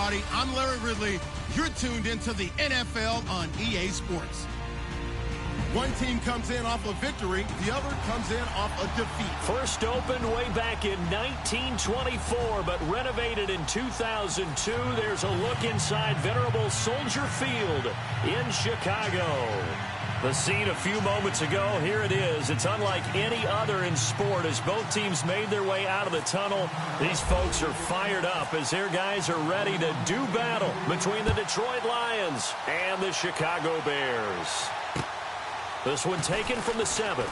everybody. I'm Larry Ridley. You're tuned into the NFL on EA Sports. One team comes in off a victory, the other comes in off a defeat. First opened way back in 1924, but renovated in 2002. There's a look inside venerable Soldier Field in Chicago. The scene a few moments ago, here it is. It's unlike any other in sport as both teams made their way out of the tunnel. These folks are fired up as their guys are ready to do battle between the Detroit Lions and the Chicago Bears. This one taken from the 7th.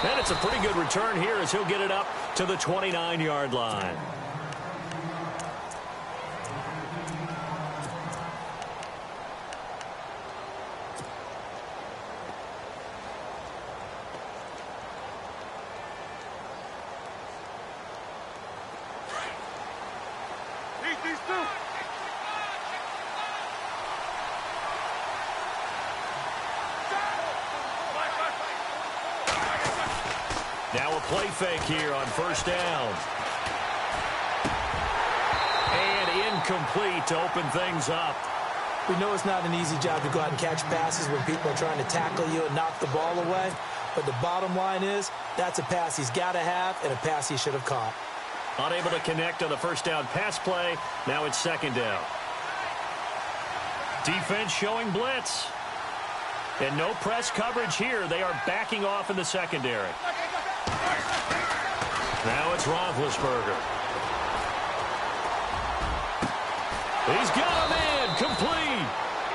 And it's a pretty good return here as he'll get it up to the 29-yard line. Now a play fake here on first down. And incomplete to open things up. We know it's not an easy job to go out and catch passes when people are trying to tackle you and knock the ball away. But the bottom line is, that's a pass he's got to have and a pass he should have caught. Unable to connect on the first down pass play. Now it's second down. Defense showing blitz. And no press coverage here. They are backing off in the secondary. Now it's Roethlisberger. He's got a man complete.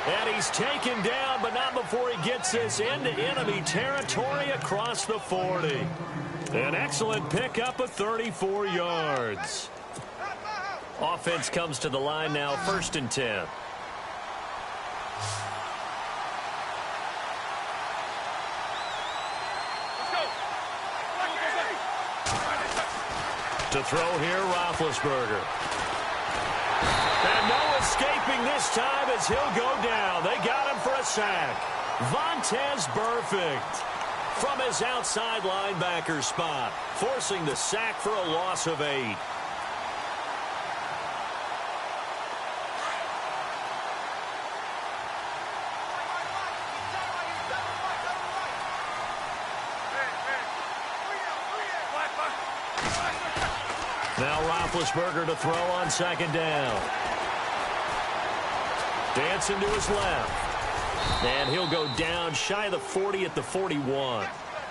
And he's taken down, but not before he gets this into enemy territory across the 40. An excellent pickup of 34 yards. Offense comes to the line now, 1st and 10. To throw here, Roethlisberger. And no escaping this time as he'll go down. They got him for a sack. Vontaze Burfict from his outside linebacker spot, forcing the sack for a loss of 8. Now Roethlisberger to throw on second down. Dancing to his left. And he'll go down shy of the 40 at the 41.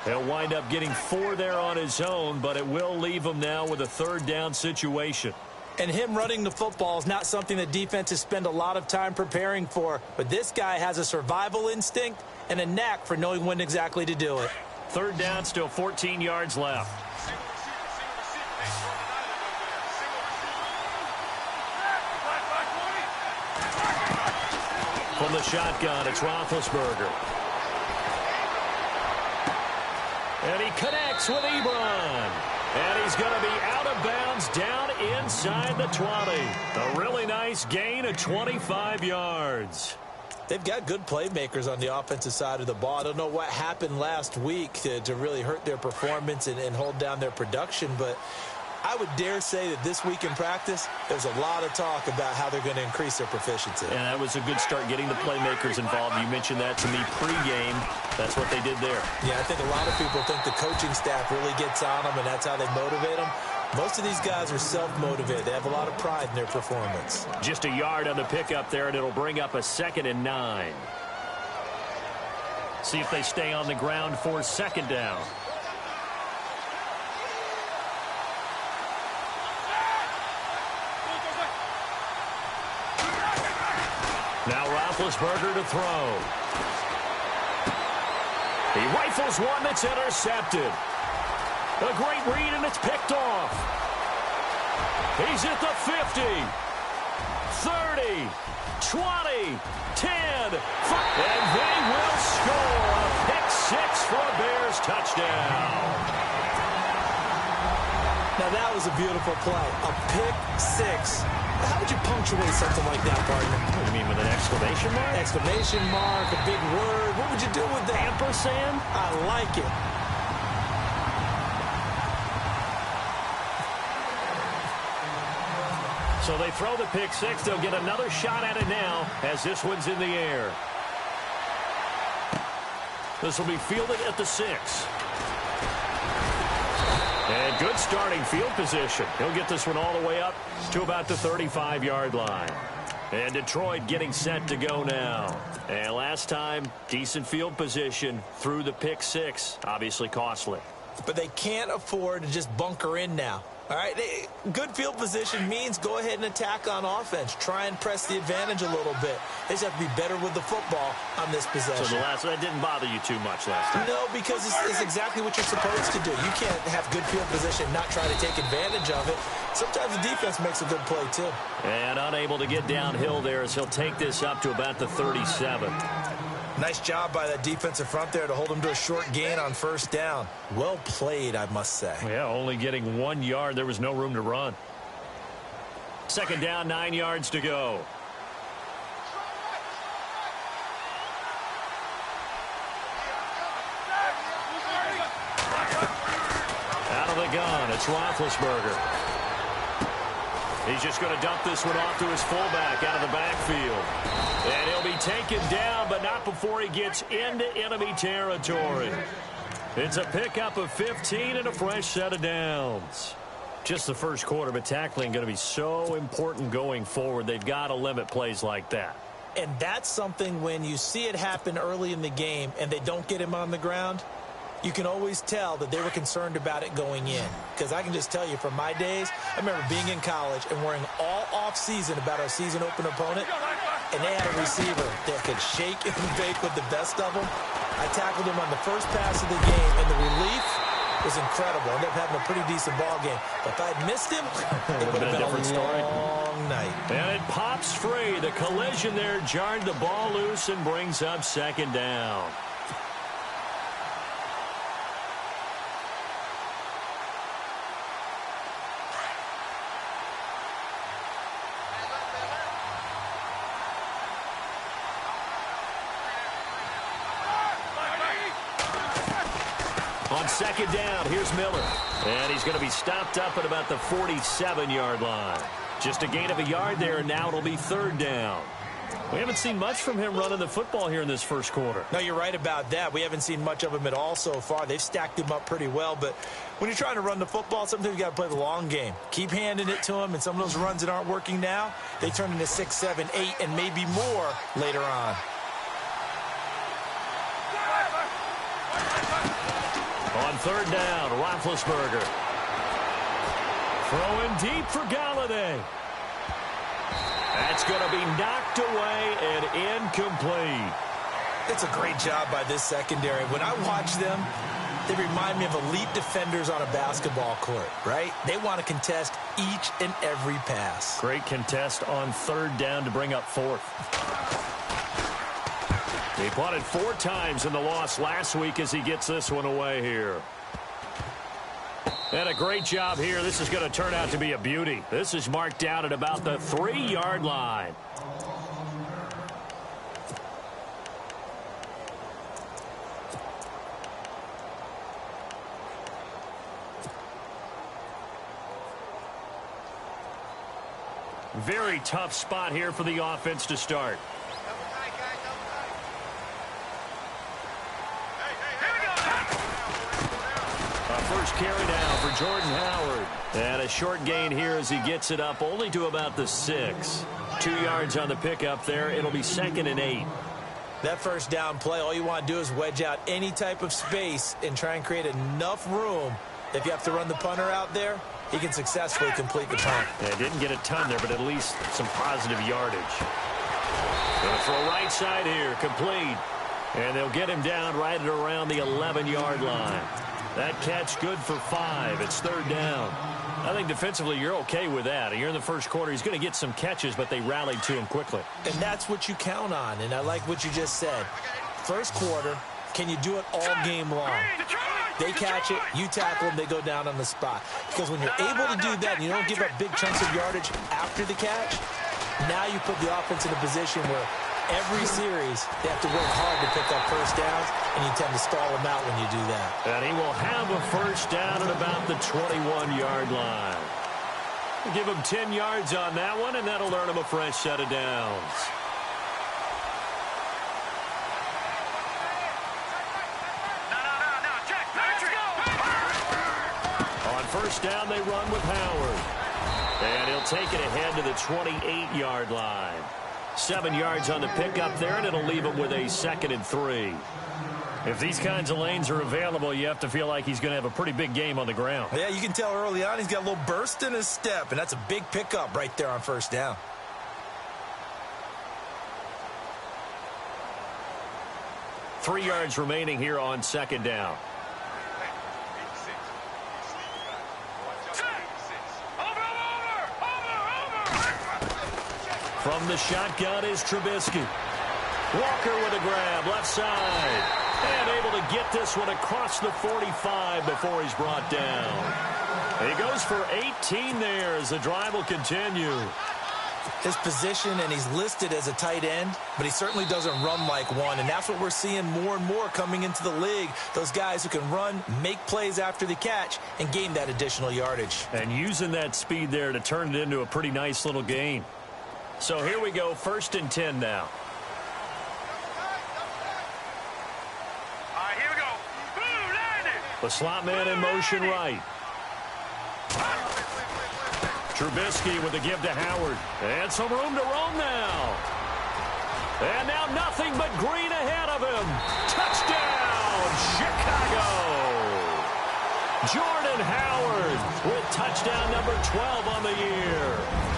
He'll wind up getting 4 there on his own, but it will leave him now with a 3rd down situation. And him running the football is not something that defenses spend a lot of time preparing for. But this guy has a survival instinct and a knack for knowing when exactly to do it. 3rd down, still 14 yards left. From the shotgun, it's Roethlisberger. And he connects with Ebron. And he's going to be out of bounds down inside the 20. A really nice gain of 25 yards. They've got good playmakers on the offensive side of the ball. I don't know what happened last week to really hurt their performance and hold down their production, but I would dare say that this week in practice, there's a lot of talk about how they're going to increase their proficiency. And that was a good start getting the playmakers involved. You mentioned that to me pregame. That's what they did there. Yeah, I think a lot of people think the coaching staff really gets on them, and that's how they motivate them. Most of these guys are self-motivated. They have a lot of pride in their performance. Just a yard on the pickup there, and it'll bring up a 2nd and 9. See if they stay on the ground for 2nd down. Now Roethlisberger to throw. He rifles one that's intercepted. A great read, and it's picked off. He's at the 50, 30, 20, 10, 5. And they will score a pick-6 for a Bears touchdown. Now, that was a beautiful play. A pick-6. How would you punctuate something like that, partner? What do you mean, with an exclamation mark? Exclamation mark, a big word. What would you do with that? Ampersand? I like it. So they throw the pick six. They'll get another shot at it now as this one's in the air. This will be fielded at the 6. And good starting field position. He'll get this one all the way up to about the 35-yard line. And Detroit getting set to go now. And last time, decent field position through the pick six. Obviously costly. But they can't afford to just bunker in now. All right, good field position means go ahead and attack on offense. Try and press the advantage a little bit. They just have to be better with the football on this possession. So that didn't bother you too much last time? No, because it's exactly what you're supposed to do. You can't have good field position and not try to take advantage of it. Sometimes the defense makes a good play, too. And unable to get downhill there as he'll take this up to about the 37. Nice job by that defensive front there to hold him to a short gain on first down. Well played, I must say. Yeah, only getting 1 yard. There was no room to run. Second down, 9 yards to go. Out of the gun, it's Roethlisberger. He's just going to dump this one off to his fullback out of the backfield. And he'll be taken down, but not before he gets into enemy territory. It's a pickup of 15 and a fresh set of downs. Just the first quarter, but tackling going to be so important going forward. They've got to limit plays like that. And that's something when you see it happen early in the game and they don't get him on the ground, you can always tell that they were concerned about it going in. Because I can just tell you from my days, I remember being in college and worrying all off-season about our season open opponent, and they had a receiver that could shake and bake with the best of them. I tackled him on the first pass of the game, and the relief was incredible. I ended up having a pretty decent ball game. But if I'd missed him, it would have been a different story. Long night. And it pops free. The collision there jarred the ball loose and brings up second down. On second down, here's Miller. And he's going to be stopped up at about the 47-yard line. Just a gain of a yard there, and now it'll be third down. We haven't seen much from him running the football here in this first quarter. No, you're right about that. We haven't seen much of him at all so far. They've stacked him up pretty well, but when you're trying to run the football, sometimes you got to play the long game. Keep handing it to him, and some of those runs that aren't working now, they turn into 6, 7, 8, and maybe more later on. On third down, Roethlisberger. Throwing deep for Galladay. That's going to be knocked away and incomplete. It's a great job by this secondary. When I watch them, they remind me of elite defenders on a basketball court, right? They want to contest each and every pass. Great contest on third down to bring up fourth. He punted 4 times in the loss last week as he gets this one away here. And a great job here. This is going to turn out to be a beauty. This is marked out at about the 3-yard line. Very tough spot here for the offense to start. First carry down for Jordan Howard. And a short gain here as he gets it up only to about the 6. 2 yards on the pickup there. It'll be 2nd and 8. That first down play, all you want to do is wedge out any type of space and try and create enough room. If you have to run the punter out there, he can successfully complete the punt. Yeah, didn't get a ton there, but at least some positive yardage. Going to throw right side here, complete. And they'll get him down right at around the 11-yard line. That catch good for 5. It's third down. I think defensively you're okay with that. You're in the first quarter. He's going to get some catches, but they rallied to him quickly. And that's what you count on, and I like what you just said. First quarter, can you do it all game long? They catch it, you tackle them, they go down on the spot. Because when you're able to do that and you don't give up big chunks of yardage after the catch, now you put the offense in a position where every series they have to work hard to pick up first downs, and you tend to stall them out when you do that. And he will have a first down at about the 21-yard line. Give him 10 yards on that one, and that'll earn him a fresh set of downs. On first down, they run with Howard. And he'll take it ahead to the 28-yard line. 7 yards on the pickup there, and it'll leave him with a 2nd and 3. If these kinds of lanes are available, you have to feel like he's going to have a pretty big game on the ground. Yeah, you can tell early on he's got a little burst in his step, and that's a big pickup right there on first down. Three yards remaining here on 2nd down. From the shotgun is Trubisky. Walker with a grab, left side. And able to get this one across the 45 before he's brought down. He goes for 18 there as the drive will continue. His position, and he's listed as a tight end, but he certainly doesn't run like one, and that's what we're seeing more and more coming into the league. Those guys who can run, make plays after the catch, and gain that additional yardage. And using that speed there to turn it into a pretty nice little gain. So here we go, 1st and 10 now. Here we go. Boom, landed. The slot man in motion right. Trubisky with a give to Howard. And some room to roam now. And now nothing but green ahead of him. Touchdown, Chicago. Jordan Howard with touchdown number 12 on the year.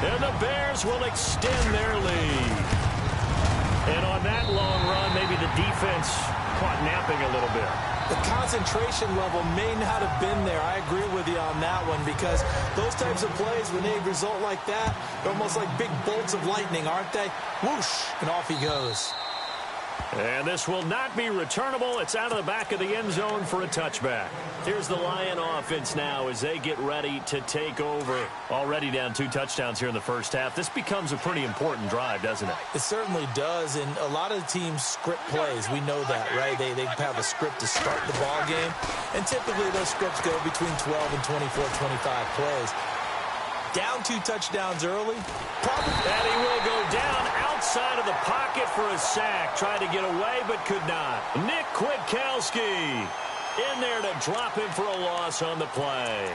And the Bears will extend their lead. And on that long run, maybe the defense caught napping a little bit. The concentration level may not have been there. I agree with you on that one, because those types of plays, when they result like that, they're almost like big bolts of lightning, aren't they? Whoosh, and off he goes. And this will not be returnable. It's out of the back of the end zone for a touchback. Here's the Lion offense now as they get ready to take over. Already down 2 touchdowns here in the first half. This becomes a pretty important drive, doesn't it? It certainly does, and a lot of teams script plays. We know that, right? They have a script to start the ball game, and typically those scripts go between 12 and 24, 25 plays. Down 2 touchdowns early. And he will go down outside of the pocket for a sack. Tried to get away, but could not. Nick Kwiatkowski in there to drop him for a loss on the play.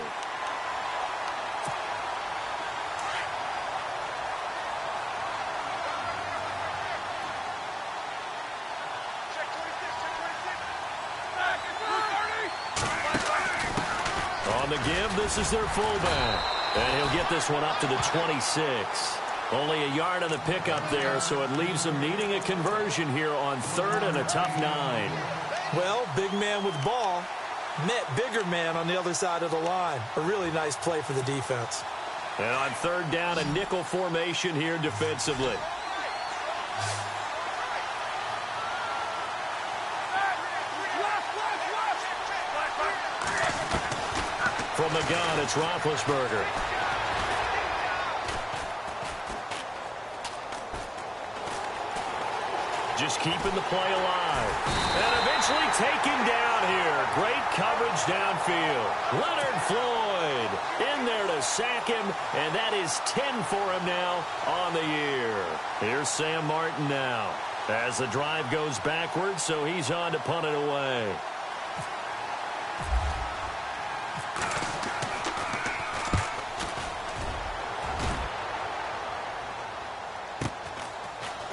On the give, this is their fullback. And he'll get this one up to the 26. Only a yard on the pickup there, so it leaves them needing a conversion here on 3rd and a tough 9. Well, big man with ball met bigger man on the other side of the line. A really nice play for the defense. And on 3rd down, a nickel formation here defensively. From the gun, it's Roethlisberger. Just keeping the play alive. And eventually taken down here. Great coverage downfield. Leonard Floyd in there to sack him, and that is 10 for him now on the year. Here's Sam Martin now as the drive goes backwards, so he's on to punt it away.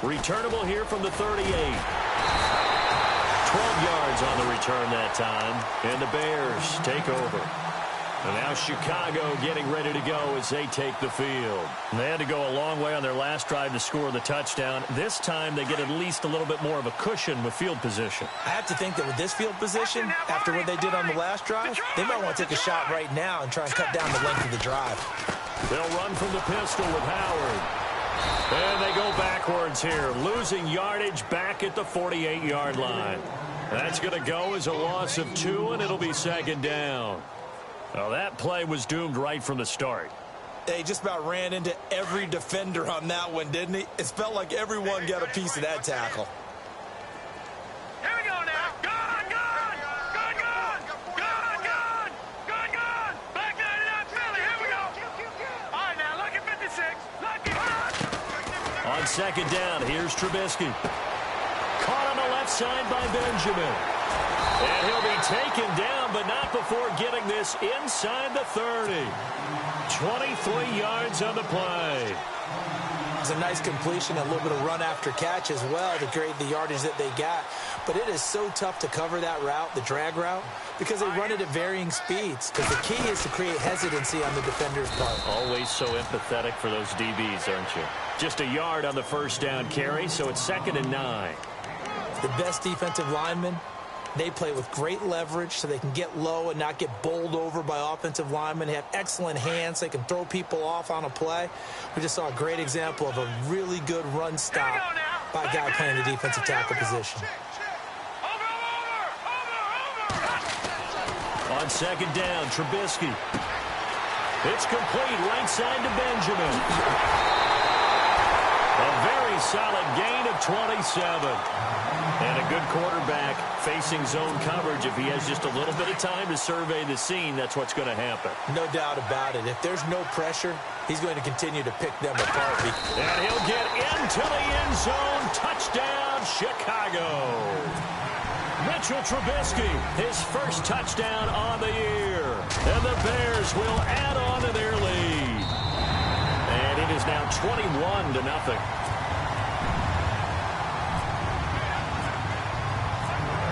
Returnable here from the 38. 12 yards on the return that time. And the Bears take over. And now Chicago getting ready to go as they take the field. And they had to go a long way on their last drive to score the touchdown. This time they get at least a little bit more of a cushion with field position. I have to think that with this field position, after what they did on the last drive, they might want to take a shot right now and try and cut down the length of the drive. They'll run from the pistol with Howard. And they go backwards here, losing yardage back at the 48-yard line. That's going to go as a loss of 2, and it'll be 2nd down. Well, that play was doomed right from the start. They just about ran into every defender on that one, didn't he? It felt like everyone got a piece of that tackle. Here we go now. Gun, gun, gun, gun, gun, gun, gun, gun. Back 99 Philly. Here we go. All right, now On second down, here's Trubisky. Caught on the left side by Benjamin. And he'll be taken down, but not before getting this inside the 30. 23 yards on the play. It's a nice completion, a little bit of run after catch as well to create the yardage that they got. But it is so tough to cover that route, the drag route, because they run it at varying speeds. Because the key is to create hesitancy on the defender's part. Always so empathetic for those DBs, aren't you? Just a yard on the first down carry, so it's 2nd and 9. The best defensive linemen, they play with great leverage so they can get low and not get bowled over by offensive linemen. They have excellent hands. They can throw people off on a play. We just saw a great example of a really good run stop by a guy playing the defensive tackle position. On second down, Trubisky. It's complete right side to Benjamin. A very solid gain of 27. And a good quarterback facing zone coverage. If he has just a little bit of time to survey the scene, that's what's going to happen. No doubt about it. If there's no pressure, he's going to continue to pick them apart. And he'll get into the end zone. Touchdown, Chicago. Mitchell Trubisky, his first touchdown on the year. And the Bears will add on to their lead. And it is now 21-0.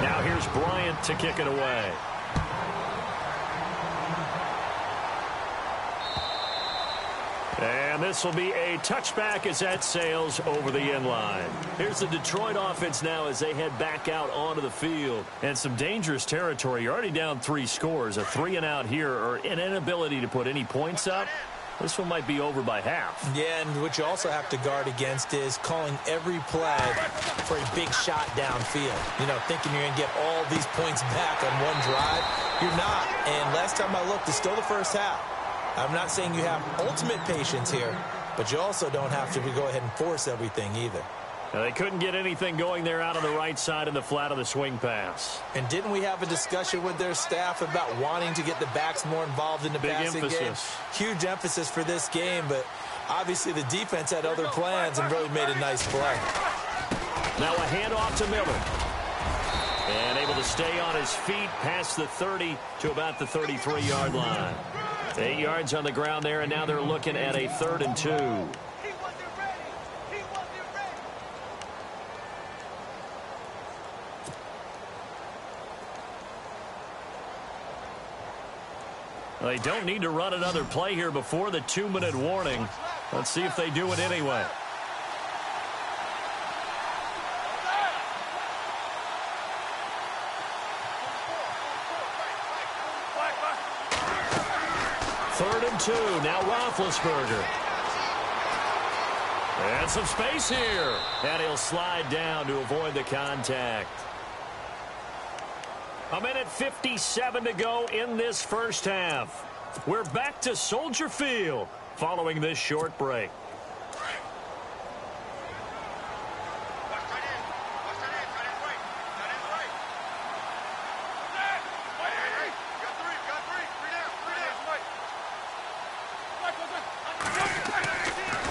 Now here's Bryant to kick it away. And this will be a touchback as that sails over the end line. Here's the Detroit offense now as they head back out onto the field. And some dangerous territory. You're already down 3 scores. A 3-and-out here or an inability to put any points up. This one might be over by half. Yeah, and what you also have to guard against is calling every play for a big shot downfield. You know, thinking you're going to get all these points back on one drive. You're not. And last time I looked, it's still the first half. I'm not saying you have ultimate patience here, but you also don't have to go ahead and force everything either. Now, they couldn't get anything going there out on the right side in the flat of the swing pass. And didn't we have a discussion with their staff about wanting to get the backs more involved in the passing game? Huge emphasis for this game, but obviously the defense had other plans and really made a nice play. Now a handoff to Miller. And able to stay on his feet past the 30 to about the 33-yard line. 8 yards on the ground there, and now they're looking at a 3rd and 2. They don't need to run another play here before the 2-minute warning. Let's see if they do it anyway. Third and 2. Now Roethlisberger. And some space here. And he'll slide down to avoid the contact. 1:57 to go in this first half. We're back to Soldier Field following this short break.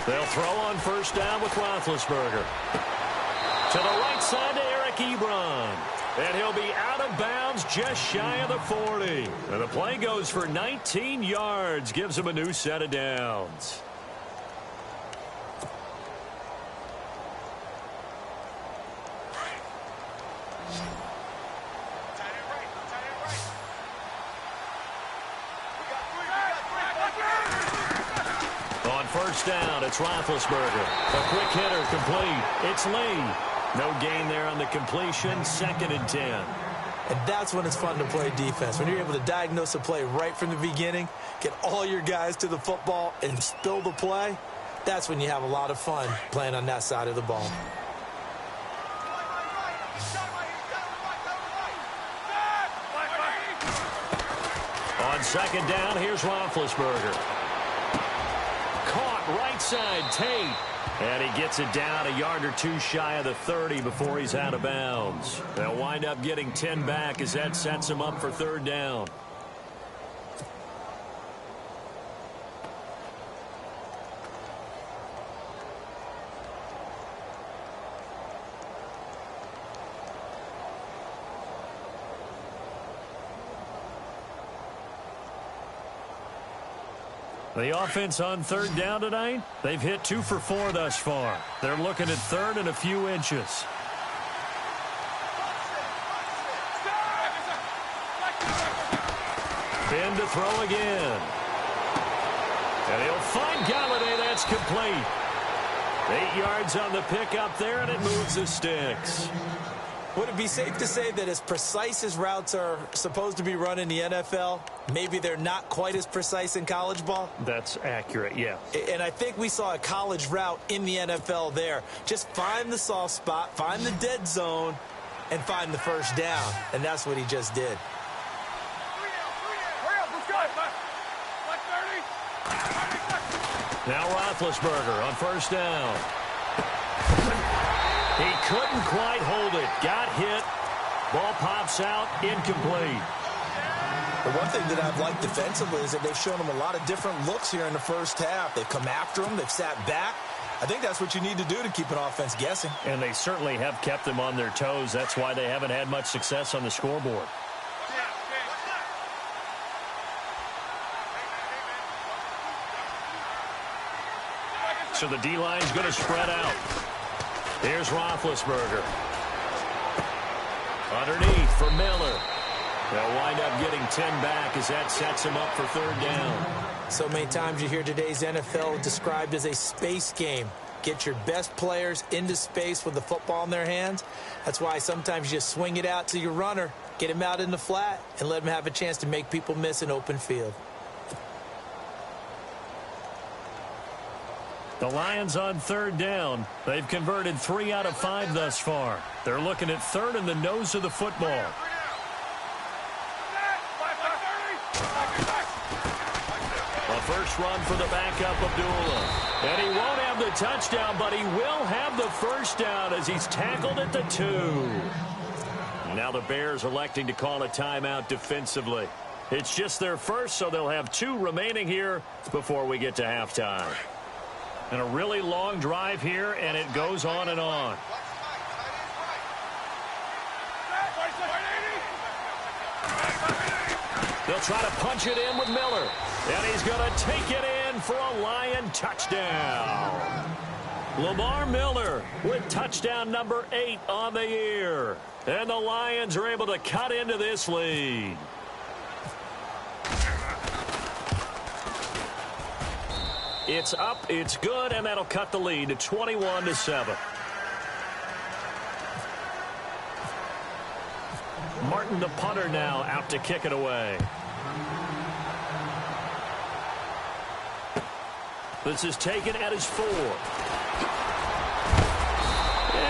They'll throw on first down with Roethlisberger. To the right side to Eric Ebron. And he'll be out of bounds just shy of the 40. And the play goes for 19 yards. Gives him a new set of downs. On first down, it's Roethlisberger. A quick hitter complete. It's Lee. No gain there on the completion. 2nd and 10. And that's when it's fun to play defense. When you're able to diagnose a play right from the beginning, get all your guys to the football, and spill the play, that's when you have a lot of fun playing on that side of the ball. On second down, here's Roethlisberger. Caught right side, Tate. And he gets it down a yard or two shy of the 30 before he's out of bounds. They'll wind up getting 10 back as that sets him up for 3rd down. The offense on third down tonight, they've hit 2 for 4 thus far. They're looking at third and a few inches. Finn to throw again. And he'll find Galladay. That's complete. 8 yards on the pickup there, and it moves the sticks. Would it be safe to say that as precise as routes are supposed to be run in the NFL, maybe they're not quite as precise in college ball? That's accurate, yeah. And I think we saw a college route in the NFL there. Just find the soft spot, find the dead zone, and find the first down. And that's what he just did. Now Roethlisberger on first down. He couldn't quite hold it. Got hit. Ball pops out. Incomplete. The one thing that I've liked defensively is that they've shown him a lot of different looks here in the first half. They've come after him. They've sat back. I think that's what you need to do to keep an offense guessing. And they certainly have kept them on their toes. That's why they haven't had much success on the scoreboard. So the D-line's going to spread out. Here's Roethlisberger. Underneath for Miller. They'll wind up getting 10 back as that sets him up for third down. So many times you hear today's NFL described as a space game. Get your best players into space with the football in their hands. That's why sometimes you just swing it out to your runner, get him out in the flat, and let him have a chance to make people miss an open field. The Lions on third down. They've converted 3 out of 5 thus far. They're looking at third in the nose of the football. A first run for the backup, Abdullah. And he won't have the touchdown, but he will have the first down as he's tackled at the 2. Now the Bears electing to call a timeout defensively. It's just their first, so they'll have 2 remaining here before we get to halftime. And a really long drive here, and it goes on and on. They'll try to punch it in with Miller. And he's going to take it in for a Lion touchdown. Lamar Miller with touchdown number 8 on the year. And the Lions are able to cut into this lead. It's up, it's good, and that'll cut the lead to 21-7. Martin, the punter, now out to kick it away. This is taken at his 4. And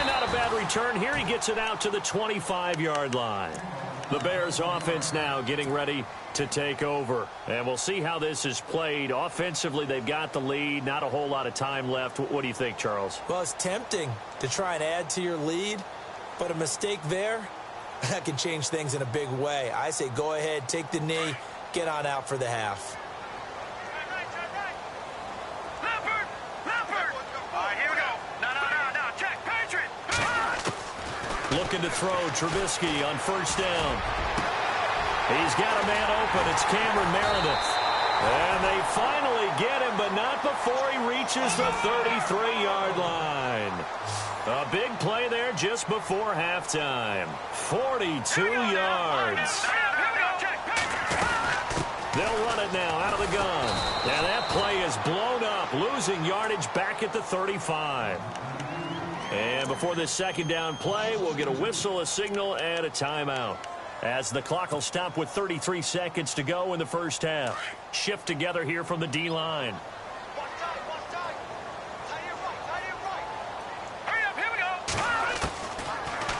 not a bad return here. He gets it out to the 25-yard line. The Bears offense now getting ready to take over. And we'll see how this is played. Offensively, they've got the lead. Not a whole lot of time left. What do you think, Charles? Well, it's tempting to try and add to your lead, but a mistake there, that can change things in a big way. I say go ahead, take the knee, get on out for the half. Looking to throw, Trubisky on first down. He's got a man open. It's Cameron Meredith. And they finally get him, but not before he reaches the 33-yard line. A big play there just before halftime. 42 yards. They'll run it now out of the gun. And that play is blown up, losing yardage back at the 35. And before this second down play, we'll get a whistle, a signal, and a timeout. As the clock will stop with 33 seconds to go in the first half. Shift together here from the D-line.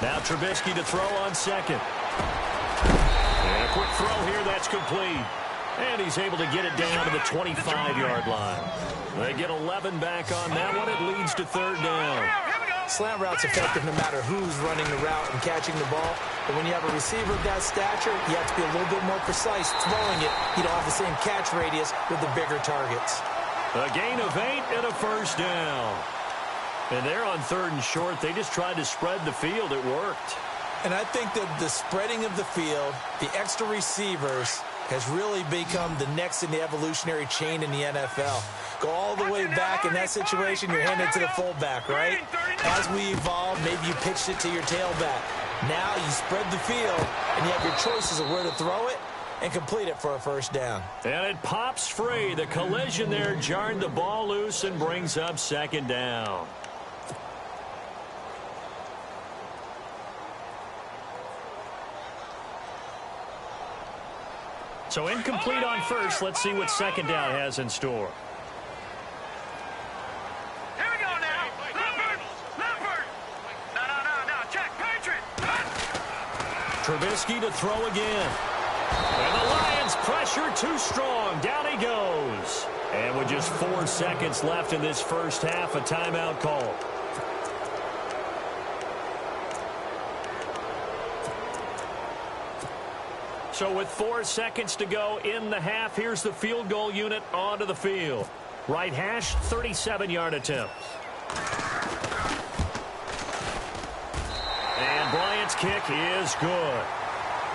Now Trubisky to throw on second. And a quick throw here, that's complete. And he's able to get it down to the 25-yard line. They get 11 back on that one. It leads to third down. Slant route's effective no matter who's running the route and catching the ball. But when you have a receiver of that stature, you have to be a little bit more precise throwing it. You don't have the same catch radius with the bigger targets. A gain of 8 and a first down. And they're on third and short. They just tried to spread the field. It worked. And I think that the spreading of the field, the extra receivers, has really become the next in the evolutionary chain in the NFL. Go all the way back in that situation, you're handed to the fullback, right? As we evolve, maybe you pitched it to your tailback. Now you spread the field, and you have your choices of where to throw it and complete it for a first down. And it pops free. The collision there jarred the ball loose and brings up second down. So incomplete on first. Let's see what second down has in store. Here we go now. Leopard. No. Check. Patriot. Trubisky to throw again. And the Lions pressure too strong. Down he goes. And with just 4 seconds left in this first half, a timeout call. So with 4 seconds to go in the half, here's the field goal unit onto the field. Right hash, 37-yard attempt. And Bryant's kick is good.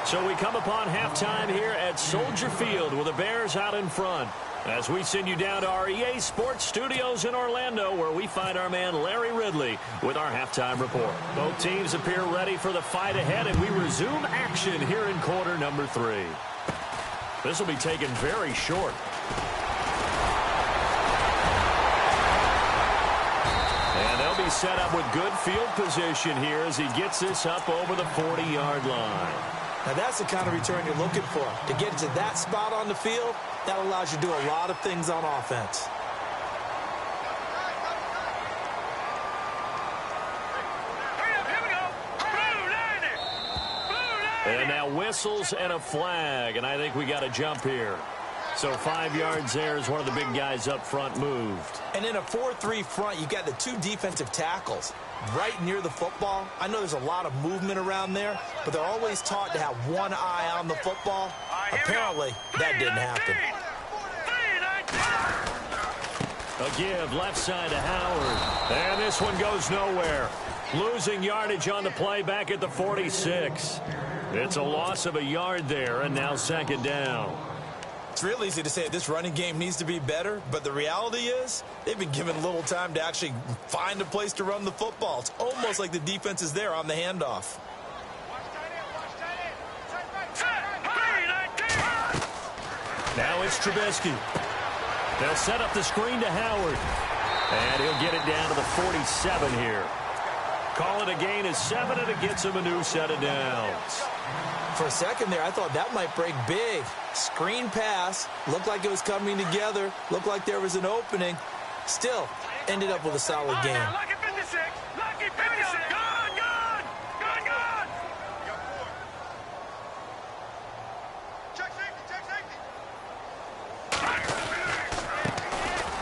So we come upon halftime here at Soldier Field with the Bears out in front. As we send you down to our EA Sports Studios in Orlando, where we find our man Larry Ridley with our halftime report. Both teams appear ready for the fight ahead, and we resume action here in quarter number 3. This will be taken very short. And they'll be set up with good field position here as he gets this up over the 40-yard line. Now that's the kind of return you're looking for. To get to that spot on the field, that allows you to do a lot of things on offense. Here we go. Blue line. And now whistles and a flag, and I think we got a jump here. So 5 yards there as one of the big guys up front moved. And in a 4-3 front, you've got the 2 defensive tackles right near the football. I know there's a lot of movement around there, but they're always taught to have one eye on the football. Apparently, that didn't happen. A give left side to Howard. And this one goes nowhere. Losing yardage on the play back at the 46. It's a loss of a yard there, and now second down. It's real easy to say this running game needs to be better, but the reality is they've been given little time to actually find a place to run the football. It's almost like the defense is there on the handoff. Now it's Trubisky. They'll set up the screen to Howard. And he'll get it down to the 47 here. Call it a gain of 7, and it gets him a new set of downs. For a second there, I thought that might break big. Screen pass. Looked like it was coming together. Looked like there was an opening. Still, ended up with a solid game. Lucky 56. Lucky 56. Gone. Check safety.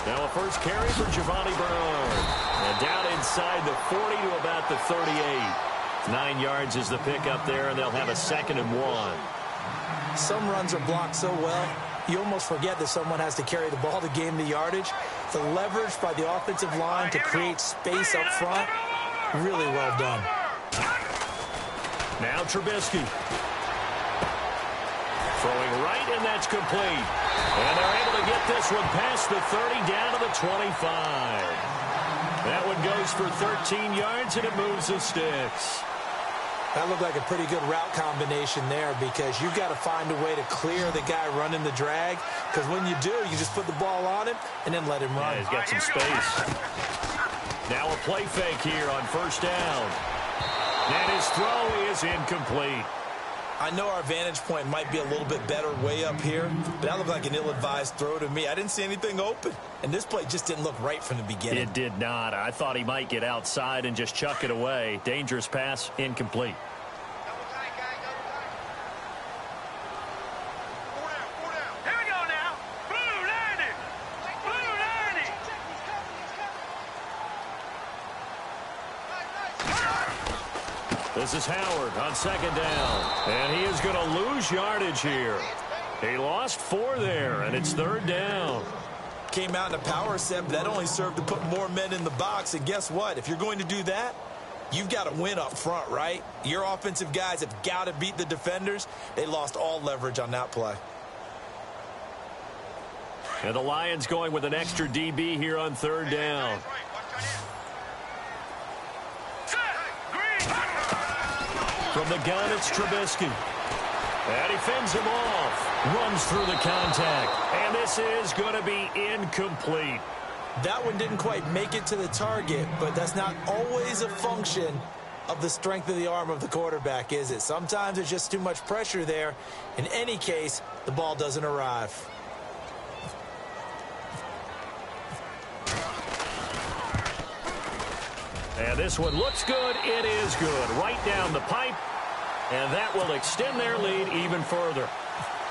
Now a first carry for Giovanni Bernard. And down inside the 40 to about the 38. 9 yards is the pickup there, and they'll have a 2nd and 1. Some runs are blocked so well, you almost forget that someone has to carry the ball to gain the yardage. The leverage by the offensive line to create space up front, really well done. Now Trubisky. Throwing right, and that's complete. And they're able to get this one past the 30 down to the 25. That one goes for 13 yards, and it moves the sticks. That looked like a pretty good route combination there, because you've got to find a way to clear the guy running the drag, because when you do, you just put the ball on him and then let him run. Yeah, he's got some space. Now a play fake here on first down. And his throw is incomplete. I know our vantage point might be a little bit better way up here, but that looked like an ill-advised throw to me. I didn't see anything open, and this play just didn't look right from the beginning. It did not. I thought he might get outside and just chuck it away. Dangerous pass, incomplete. Here we go now. Blue 90. This is Howard on second down. And he is going to lose yardage here. He lost 4 there, and it's 3rd down. Came out in a power set, but that only served to put more men in the box. And guess what? If you're going to do that, you've got to win up front, right? Your offensive guys have got to beat the defenders. They lost all leverage on that play. And the Lions going with an extra DB here on third down. From the gun, it's Trubisky. And he fends him off. Runs through the contact. And this is going to be incomplete. That one didn't quite make it to the target, but that's not always a function of the strength of the arm of the quarterback, is it? Sometimes there's just too much pressure there. In any case, the ball doesn't arrive. And this one looks good. It is good. Right down the pipe. And that will extend their lead even further.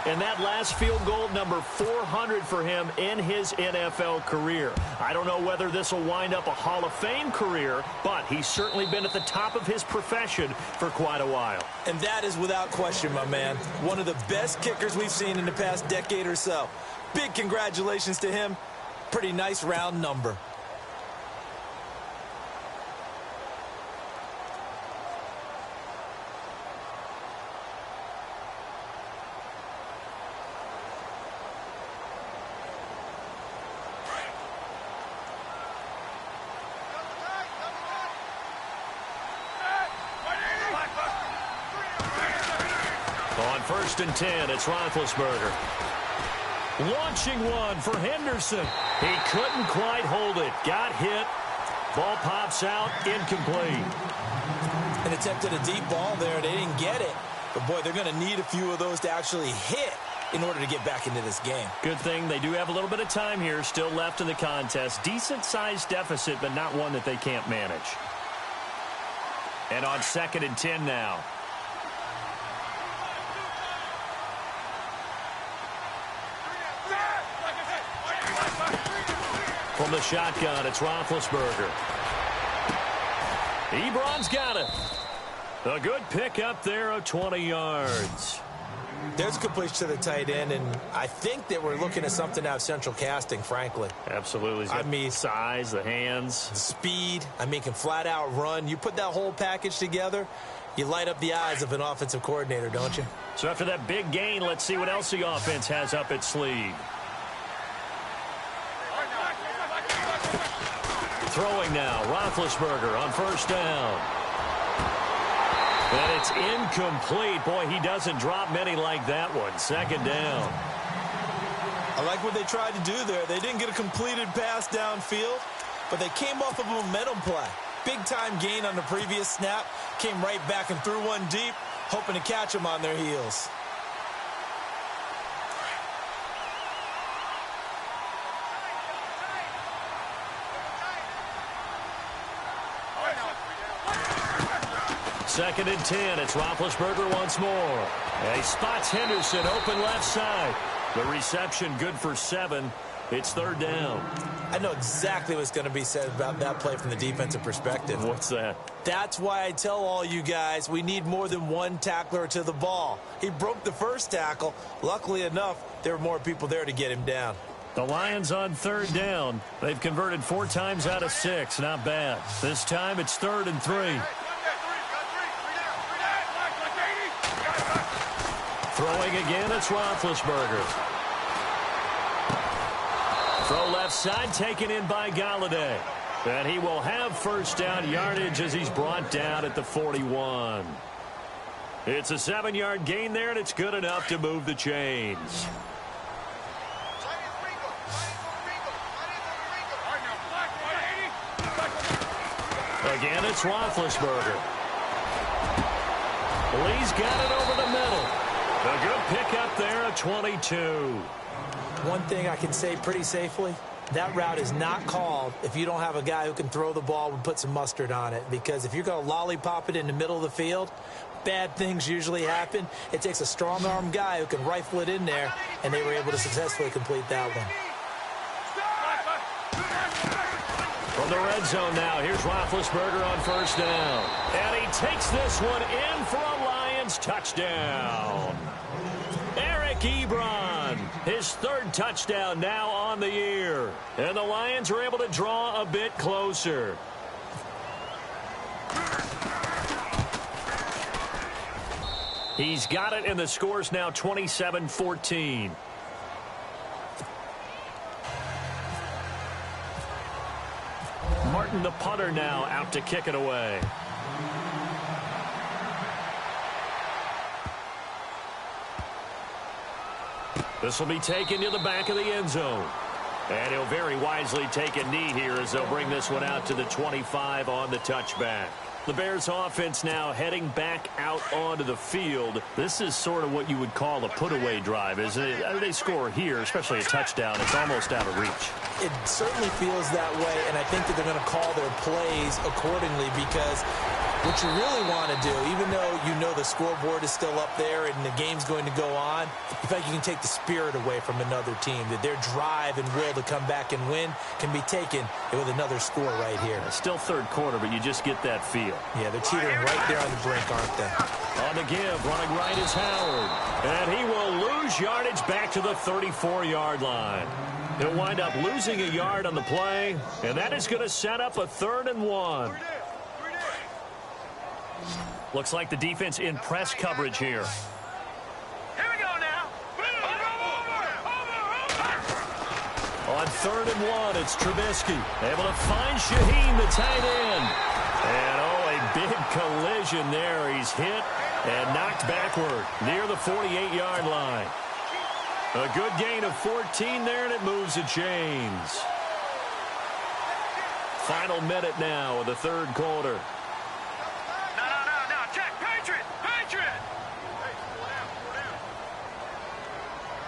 And that last field goal, number 400 for him in his NFL career. I don't know whether this will wind up a Hall of Fame career, but he's certainly been at the top of his profession for quite a while. And that is without question, my man. One of the best kickers we've seen in the past decade or so. Big congratulations to him. Pretty nice round number. On 1st and 10, it's Roethlisberger. Launching one for Henderson. He couldn't quite hold it. Got hit. Ball pops out. Incomplete. And attempted a deep ball there. They didn't get it. But, boy, they're going to need a few of those to actually hit in order to get back into this game. Good thing they do have a little bit of time here still left in the contest. Decent-sized deficit, but not one that they can't manage. And on 2nd and 10 now. From the shotgun, it's Roethlisberger. Ebron's got it. A good pick up there of 20 yards. There's a completion to the tight end, and I think that we're looking at something out of central casting, frankly. Absolutely. I mean, size, the hands. Speed. I mean, can flat out run. You put that whole package together, you light up the eyes of an offensive coordinator, don't you? So after that big gain, let's see what else the offense has up its sleeve. Throwing now, Roethlisberger on 1st down. And it's incomplete. Boy, he doesn't drop many like that one. 2nd down. I like what they tried to do there. They didn't get a completed pass downfield, but they came off of a momentum play. Big-time gain on the previous snap. Came right back and threw one deep, hoping to catch them on their heels. Second and 10. It's Roethlisberger once more. And he spots Henderson open left side. The reception good for 7. It's 3rd down. I know exactly what's going to be said about that play from the defensive perspective. What's that? That's why I tell all you guys we need more than one tackler to the ball. He broke the first tackle. Luckily enough, there were more people there to get him down. The Lions on 3rd down. They've converted 4 times out of 6. Not bad. This time it's 3rd and 3. Throwing again, it's Roethlisberger. Throw left side, taken in by Golladay. And he will have 1st down yardage as he's brought down at the 41. It's a 7-yard gain there, and it's good enough to move the chains. Again, it's Roethlisberger. Lee's got it over the middle. A good pick up there at 22. One thing I can say pretty safely, that route is not called if you don't have a guy who can throw the ball and put some mustard on it. Because if you're going to lollipop it in the middle of the field, bad things usually happen. It takes a strong-arm guy who can rifle it in there, and they were able to successfully complete that one. From the red zone now, here's Roethlisberger on 1st down. And he takes this one in for a Lions touchdown. Eric Ebron, his 3rd touchdown now on the year. And the Lions are able to draw a bit closer. He's got it, and the score's now 27-14. Martin, the punter, now out to kick it away. This will be taken to the back of the end zone. And he'll very wisely take a knee here as they'll bring this one out to the 25 on the touchback. The Bears offense now heading back out onto the field. This is sort of what you would call a put-away drive, isn't it? They score here, especially a touchdown. It's almost out of reach. It certainly feels that way, and I think that they're going to call their plays accordingly because what you really want to do, even though you know the scoreboard is still up there and the game's going to go on, you feel like you can take the spirit away from another team, that their drive and will to come back and win can be taken with another score right here. Still third quarter, but you just get that feel. Yeah, they're teetering right there on the brink, aren't they? On the give, running right is Howard. And he will lose yardage back to the 34-yard line. He'll wind up losing a yard on the play, and that is going to set up a 3rd and 1. Looks like the defense in press coverage here. Here we go now. On 3rd and 1, it's Trubisky. Able to find Shaheen, the tight end. And, a big collision there. He's hit and knocked backward near the 48-yard line. A good gain of 14 there, and it moves the chains. Final minute now of the third quarter. No, check. Patriot.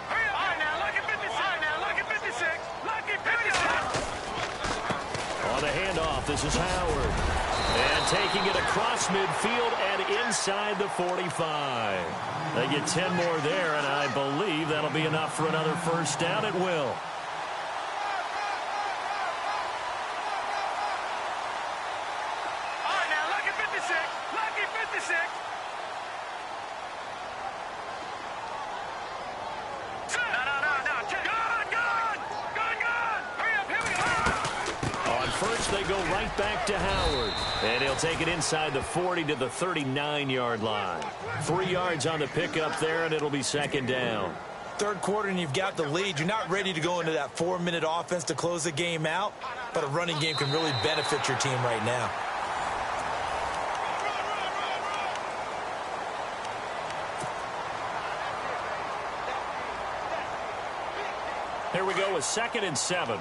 Hurry up. All right, now, look at 56. Look at 56. On the handoff, this is Howard. And taking it across midfield and inside the 45. They get 10 more there, and I believe that'll be enough for another first down. It will. All right, now, look at 56. No. Check. Gun. Hurry up, here we go. On first, they go right back to Howard. And he'll take it inside the 40 to the 39-yard line. 3 yards on the pickup there, and it'll be 2nd down. Third quarter, and you've got the lead. You're not ready to go into that 4-minute offense to close the game out, but a running game can really benefit your team right now. Here we go with 2nd and 7.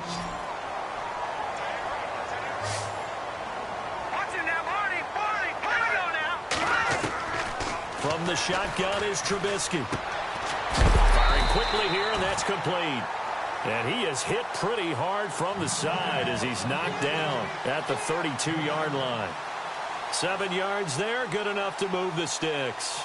From the shotgun is Trubisky. Firing quickly here, and that's complete. And he is hit pretty hard from the side as he's knocked down at the 32-yard line. 7 yards there, good enough to move the sticks.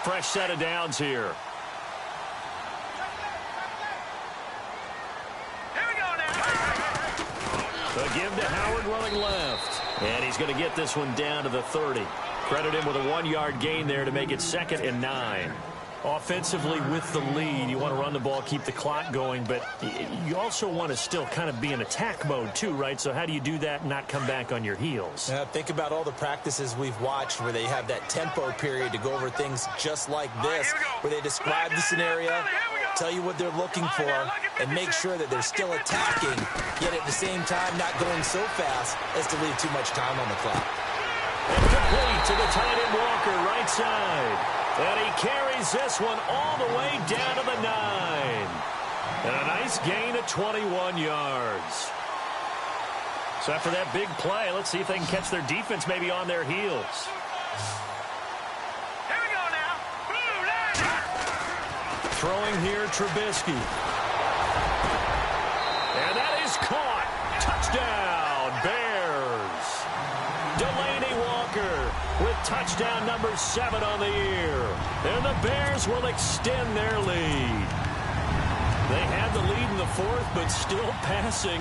Fresh set of downs here. A give to Howard running left. And he's going to get this one down to the 30. Credit him with a 1-yard gain there to make it 2nd and 9. Offensively with the lead, you want to run the ball, keep the clock going, but you also want to still kind of be in attack mode too, right? So how do you do that and not come back on your heels? Think about all the practices we've watched where they have that tempo period to go over things just like this, where they describe the scenario, tell you what they're looking for, and make sure that they're still attacking, yet at the same time not going so fast as to leave too much time on the clock. And complete to the tight end Walker, right side. And he carries this one all the way down to the 9. And a nice gain of 21 yards. So after that big play, let's see if they can catch their defense maybe on their heels. Here we go now. Throwing here, Trubisky. And that is caught. Touchdown, Bears. Delaney Walker with touchdown number 7 on the year. And the Bears will extend their lead. They had the lead in the 4th, but still passing.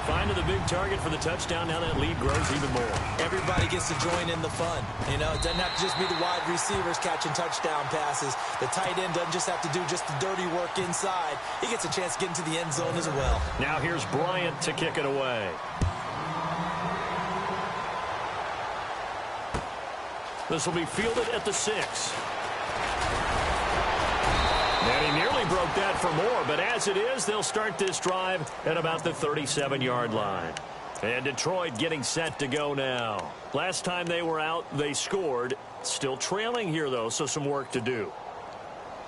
Finding the big target for the touchdown. Now that lead grows even more. Everybody gets to join in the fun. You know, it doesn't have to just be the wide receivers catching touchdown passes. The tight end doesn't just have to do just the dirty work inside. He gets a chance to get into the end zone as well. Now here's Bryant to kick it away. This will be fielded at the 6. And he nearly broke that for more, but as it is, they'll start this drive at about the 37-yard line. And Detroit getting set to go now. Last time they were out, they scored. Still trailing here, though, so some work to do.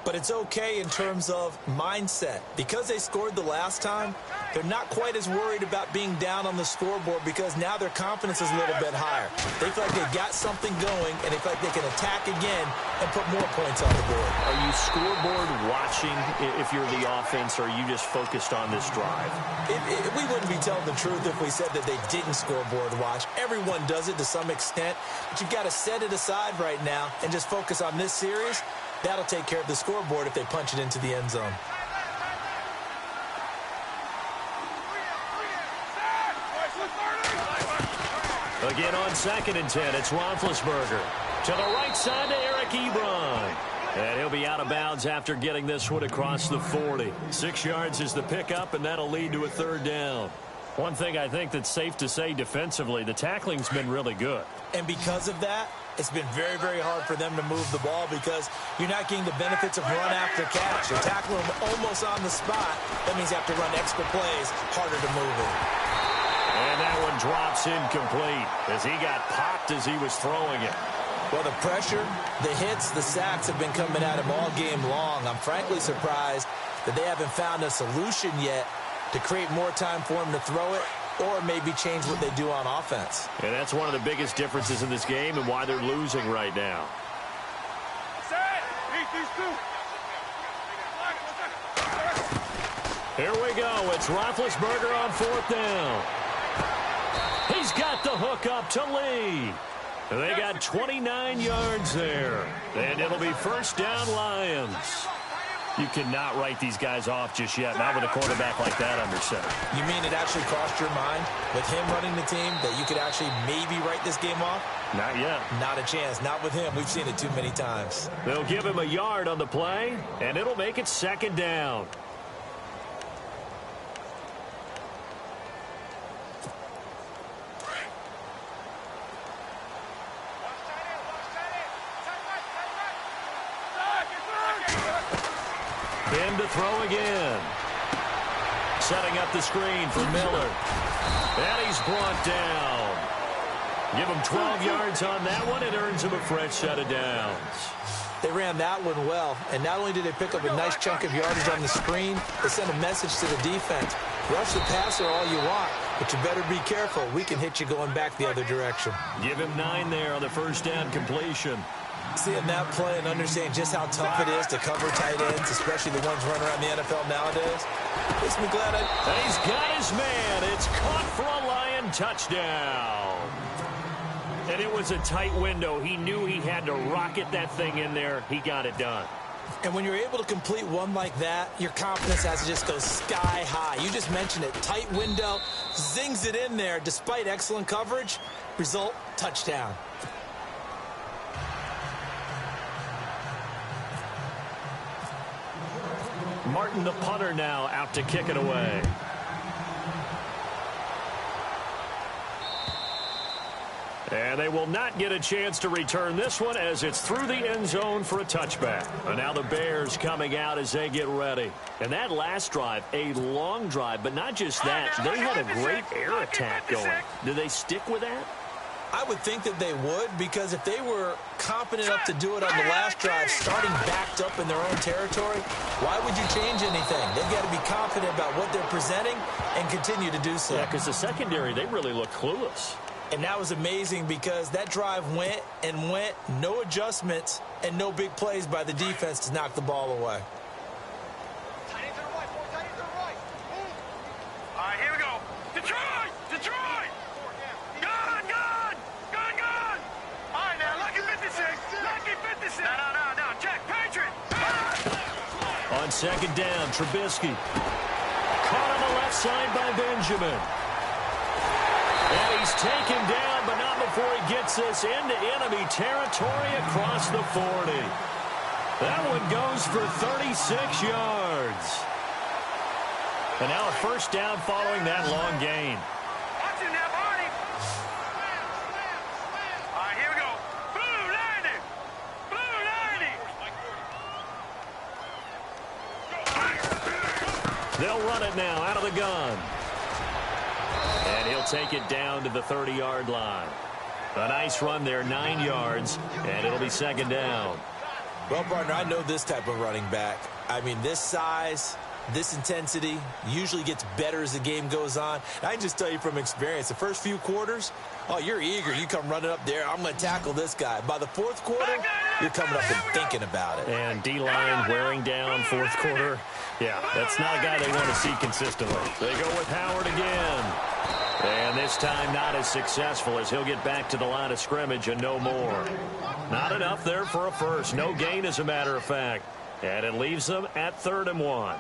But it's okay in terms of mindset. Because they scored the last time, they're not quite as worried about being down on the scoreboard because now their confidence is a little bit higher. They feel like they've got something going, and they feel like they can attack again and put more points on the board. Are you scoreboard watching if you're the offense, or are you just focused on this drive? We wouldn't be telling the truth if we said that they didn't scoreboard watch. Everyone does it to some extent, but you've got to set it aside right now and just focus on this series. That'll take care of the scoreboard if they punch it into the end zone. Again on 2nd and 10, it's Roethlisberger. To the right side to Eric Ebron. And he'll be out of bounds after getting this one across the 40. 6 yards is the pickup, and that'll lead to a 3rd down. One thing I think that's safe to say defensively, the tackling's been really good. And because of that, it's been very, very hard for them to move the ball because you're not getting the benefits of run after catch. You're tackling them almost on the spot. That means you have to run extra plays, harder to move it. And that one drops incomplete as he got popped as he was throwing it. Well, the pressure, the hits, the sacks have been coming at him all game long. I'm frankly surprised that they haven't found a solution yet to create more time for him to throw it or maybe change what they do on offense. And that's one of the biggest differences in this game and why they're losing right now. Here we go. It's Roethlisberger on 4th down. He's got the hook up to Lee. They got 29 yards there. And it'll be 1st down Lions. You cannot write these guys off just yet, not with a quarterback like that under center. You mean it actually crossed your mind with him running the team that you could actually maybe write this game off? Not yet. Not a chance. Not with him. We've seen it too many times. They'll give him a yard on the play, and it'll make it 2nd down. In to throw again. Setting up the screen for Miller. And he's brought down. Give him 12 yards on that one. It earns him a fresh set of downs. They ran that one well, and not only did they pick up a nice chunk of yardage on the screen, they sent a message to the defense. Rush the passer all you want, but you better be careful. We can hit you going back the other direction. Give him 9 there on the 1st down completion. Seeing that play and understanding just how tough it is to cover tight ends, especially the ones running around the NFL nowadays, makes me glad And he's got his man. It's caught for a Lion touchdown. And it was a tight window. He knew he had to rocket that thing in there. He got it done. And when you're able to complete one like that, your confidence has to just go sky high. You just mentioned it. Tight window, zings it in there despite excellent coverage. Result, touchdown. Martin, the punter, now out to kick it away. And they will not get a chance to return this one as it's through the end zone for a touchback. And now the Bears coming out as they get ready. And that last drive, a long drive, but not just that. They had a great air attack going. Do they stick with that? I would think that they would, because if they were confident enough to do it on the last drive, starting backed up in their own territory, why would you change anything? They've got to be confident about what they're presenting and continue to do so. Yeah, because the secondary, they really look clueless. And that was amazing because that drive went and went, no adjustments and no big plays by the defense to knock the ball away. All right, here we go. Detroit! Detroit! Gun! Gun! Gun! Gun! All right, now, lucky 56. Lucky 56. No. Check. Patriot! On 2nd down, Trubisky. Caught on the left side by Benjamin. And he's taken down, but not before he gets this into enemy territory across the 40. That one goes for 36 yards. And now a 1st down following that long gain. Watch him now, Barney. All right, here we go. Blue line, They'll run it now out of the gun. And he'll take it down to the 30-yard line. A nice run there, 9 yards, and it'll be second down. Well, partner, I know this type of running back. I mean, this size, this intensity usually gets better as the game goes on. And I can just tell you from experience, the first few quarters, oh, you're eager. You come running up there, I'm going to tackle this guy. By the fourth quarter, you're coming up and thinking about it. And D-line wearing down fourth quarter. Yeah, that's not a guy they want to see consistently. They go with Howard again. And this time not as successful as he'll get back to the line of scrimmage and no more. Not enough there for a first. No gain, as a matter of fact. And it leaves them at 3rd and 1.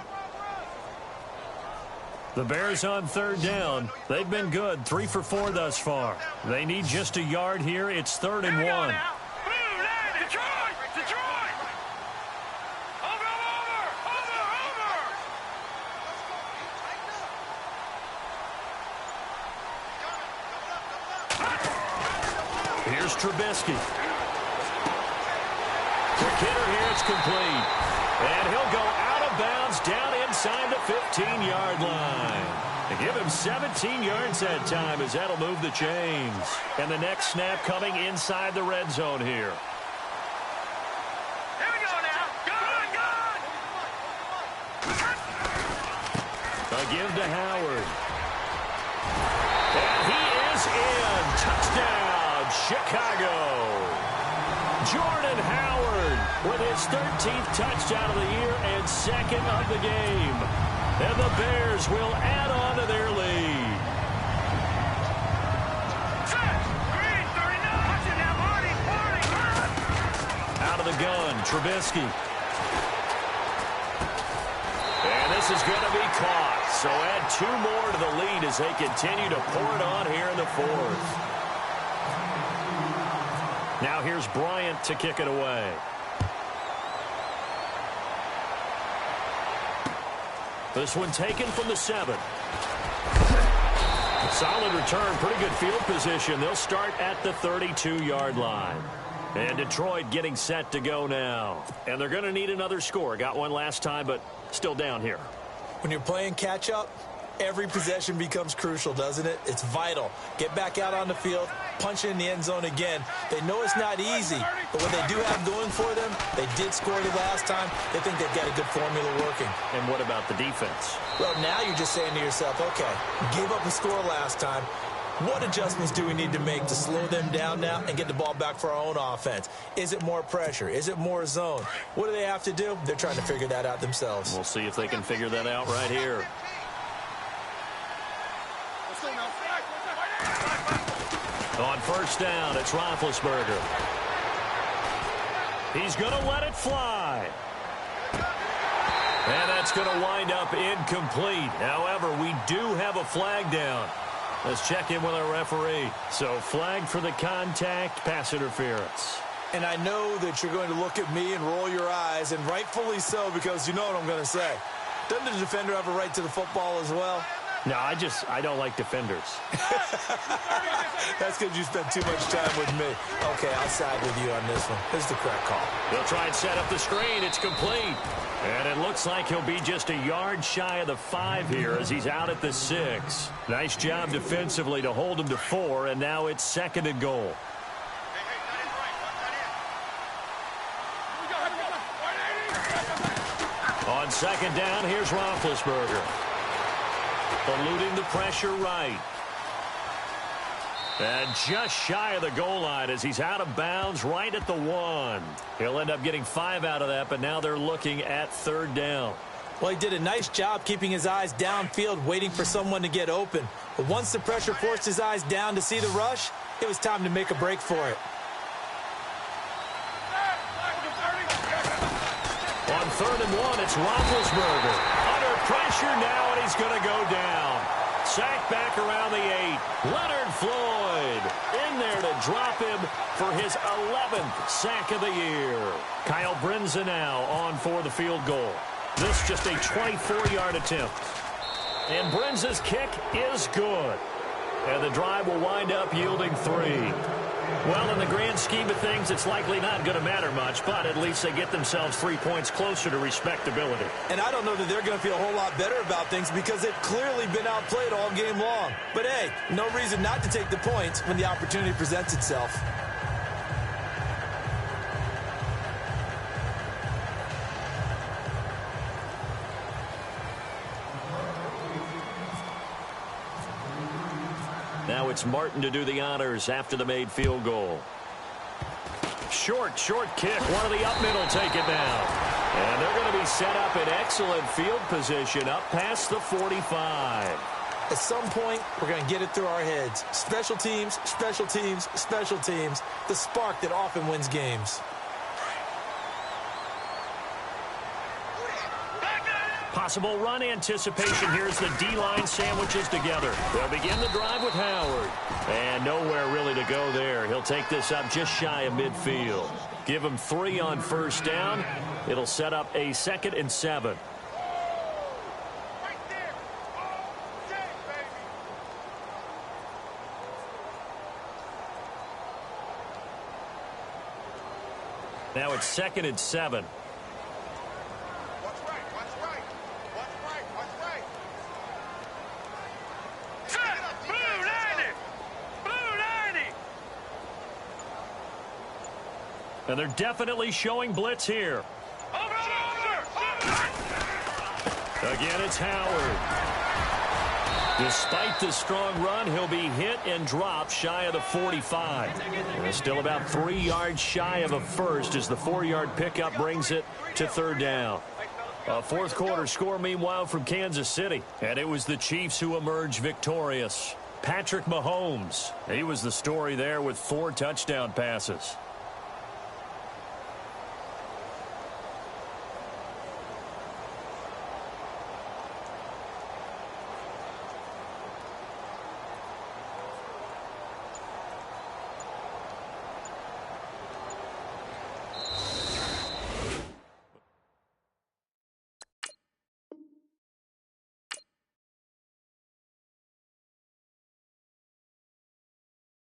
The Bears on 3rd down. They've been good, 3 for 4 thus far. They need just a yard here. It's 3rd and 1. Here's Trubisky. Quick hitter here, it's complete. And he'll go out of bounds down inside the 15-yard line. They give him 17 yards that time as that'll move the chains. And the next snap coming inside the red zone here. Here we go now. Good. A give to Howard. And he is in. Touchdown. Chicago. Jordan Howard with his 13th touchdown of the year and 2nd of the game. And the Bears will add on to their lead. Out of the gun, Trubisky. And this is going to be caught. So add 2 more to the lead as they continue to pour it on here in the 4th. Now here's Bryant to kick it away. This one taken from the 7. Solid return, pretty good field position. They'll start at the 32-yard line. And Detroit getting set to go now. And they're going to need another score. Got one last time, but still down here. When you're playing catch-up, every possession becomes crucial, doesn't it? It's vital. Get back out on the field, punch in the end zone again. They know it's not easy, but what they do have going for them, they did score the last time. They think they've got a good formula working. And what about the defense? Well, now you're just saying to yourself, okay, gave up a score last time. What adjustments do we need to make to slow them down now and get the ball back for our own offense? Is it more pressure? Is it more zone? What do they have to do? They're trying to figure that out themselves. We'll see if they can figure that out right here. On first down, it's Roethlisberger. He's going to let it fly. And that's going to wind up incomplete. However, we do have a flag down. Let's check in with our referee. So flag for the contact, pass interference. And I know that you're going to look at me and roll your eyes, and rightfully so, because you know what I'm going to say. Doesn't the defender have a right to the football as well? No, I don't like defenders. That's because you spent too much time with me. Okay, I'll side with you on this one. This is the correct call. They'll try and set up the screen. It's complete. And it looks like he'll be just a yard shy of the 5 here as he's out at the 6. Nice job defensively to hold him to 4, and now it's 2nd and goal. On 2nd down, here's Roethlisberger. Eluding the pressure right. And just shy of the goal line as he's out of bounds right at the 1. He'll end up getting 5 out of that, but now they're looking at 3rd down. Well, he did a nice job keeping his eyes downfield, waiting for someone to get open. But once the pressure forced his eyes down to see the rush, it was time to make a break for it. On 3rd and 1, it's Roethlisberger. Under pressure now, and he's going to go down. Sacked back around the 8. Leonard Floyd in there to drop him for his 11th sack of the year. Kyle Brinza now on for the field goal. This just a 24-yard attempt. And Brinza's kick is good. And the drive will wind up yielding 3. Well, in the grand scheme of things, it's likely not going to matter much, but at least they get themselves 3 points closer to respectability. And I don't know that they're going to feel a whole lot better about things because they've clearly been outplayed all game long. But, hey, no reason not to take the points when the opportunity presents itself. Now it's Martin to do the honors after the made field goal. Short kick. One of the up middle take it down. And they're going to be set up in excellent field position up past the 45. At some point, we're going to get it through our heads. Special teams, special teams, special teams. The spark that often wins games. Possible run anticipation. Here's the D-line sandwiches together. They'll begin the drive with Howard. And nowhere really to go there. He'll take this up just shy of midfield. Give him 3 on first down. It'll set up a 2nd and 7. Now it's 2nd and 7. And they're definitely showing blitz here. Again, it's Howard. Despite the strong run, he'll be hit and dropped shy of the 45. And still about 3 yards shy of a first as the 4-yard pickup brings it to 3rd down. A fourth quarter score, meanwhile, from Kansas City. And it was the Chiefs who emerged victorious. Patrick Mahomes, he was the story there with 4 touchdown passes.